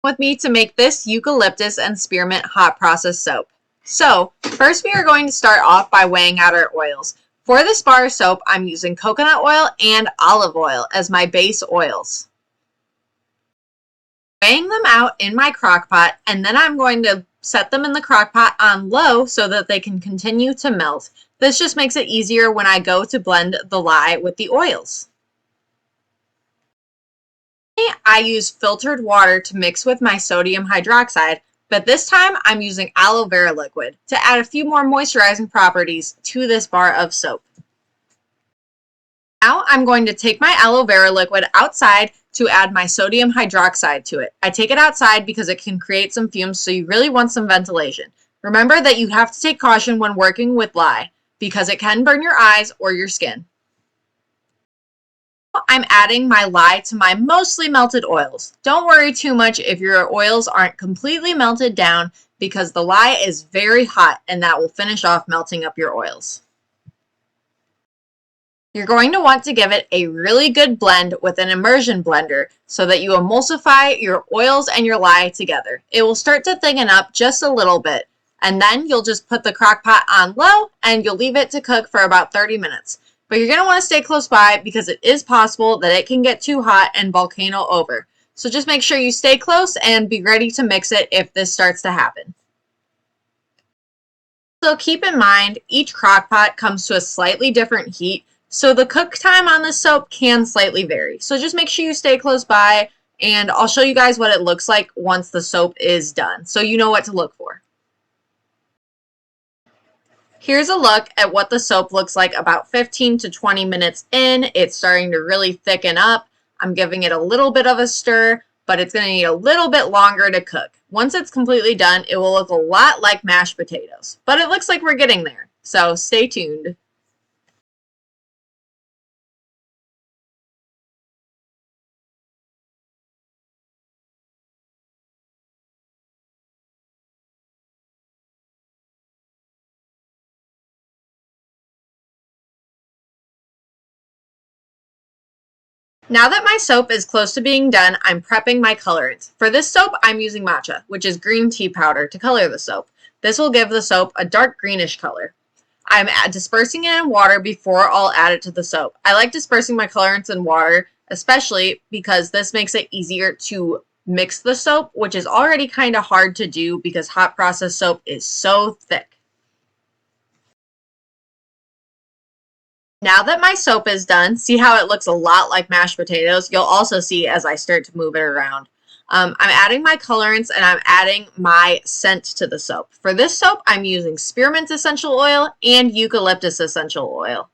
With me to make this eucalyptus and spearmint hot process soap. So first we are going to start off by weighing out our oils. For this bar of soap, I'm using coconut oil and olive oil as my base oils. Weighing them out in my crock pot, and then I'm going to set them in the crock pot on low so that they can continue to melt. This just makes it easier when I go to blend the lye with the oils. I use filtered water to mix with my sodium hydroxide, but this time I'm using aloe vera liquid to add a few more moisturizing properties to this bar of soap. Now I'm going to take my aloe vera liquid outside to add my sodium hydroxide to it. I take it outside because it can create some fumes, so you really want some ventilation. Remember that you have to take caution when working with lye because it can burn your eyes or your skin. I'm adding my lye to my mostly melted oils. Don't worry too much if your oils aren't completely melted down because the lye is very hot and that will finish off melting up your oils. You're going to want to give it a really good blend with an immersion blender so that you emulsify your oils and your lye together. It will start to thicken up just a little bit, and then you'll just put the crock pot on low and you'll leave it to cook for about 30 minutes. But you're going to want to stay close by because it is possible that it can get too hot and volcano over. So just make sure you stay close and be ready to mix it if this starts to happen. So keep in mind, each crock pot comes to a slightly different heat, so the cook time on this soap can slightly vary. So just make sure you stay close by, and I'll show you guys what it looks like once the soap is done, so you know what to look for. Here's a look at what the soap looks like about 15 to 20 minutes in. It's starting to really thicken up. I'm giving it a little bit of a stir, but it's going to need a little bit longer to cook. Once it's completely done, it will look a lot like mashed potatoes, but it looks like we're getting there, so stay tuned. Now that my soap is close to being done, I'm prepping my colorants. For this soap, I'm using matcha, which is green tea powder, to color the soap. This will give the soap a dark greenish color. I'm dispersing it in water before I'll add it to the soap. I like dispersing my colorants in water, especially because this makes it easier to mix the soap, which is already kind of hard to do because hot process soap is so thick. Now that my soap is done, see how it looks a lot like mashed potatoes? You'll also see as I start to move it around. I'm adding my colorants and I'm adding my scent to the soap. For this soap, I'm using spearmint essential oil and eucalyptus essential oil.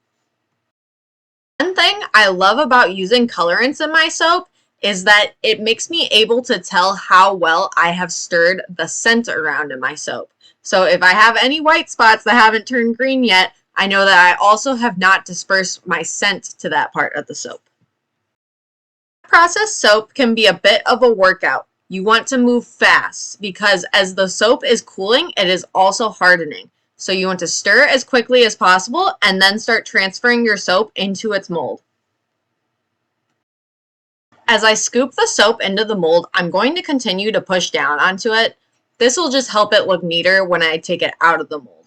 One thing I love about using colorants in my soap is that it makes me able to tell how well I have stirred the scent around in my soap. So if I have any white spots that haven't turned green yet, I know that I also have not dispersed my scent to that part of the soap. Processed soap can be a bit of a workout. You want to move fast because as the soap is cooling, it is also hardening. So you want to stir as quickly as possible and then start transferring your soap into its mold. As I scoop the soap into the mold, I'm going to continue to push down onto it. This will just help it look neater when I take it out of the mold.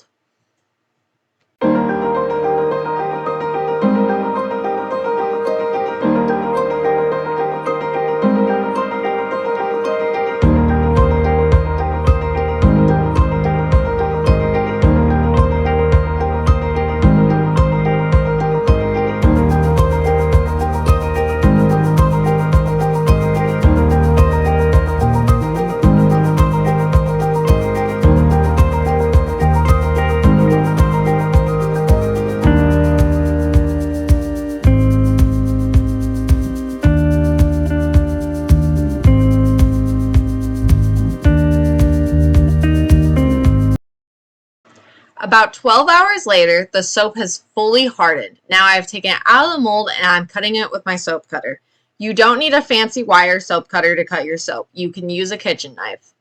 About 12 hours later, the soap has fully hardened. Now I've taken it out of the mold and I'm cutting it with my soap cutter. You don't need a fancy wire soap cutter to cut your soap. You can use a kitchen knife.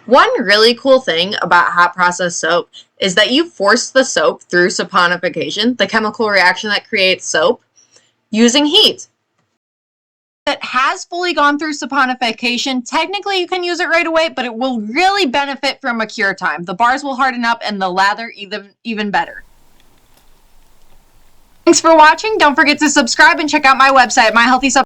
One really cool thing about hot process soap is that you force the soap through saponification, the chemical reaction that creates soap, using heat. that has fully gone through saponification, technically you can use it right away, but it will really benefit from a cure time. The bars will harden up and the lather even better. Thanks for watching. Don't forget to subscribe and check out my website, myhealthysup.com.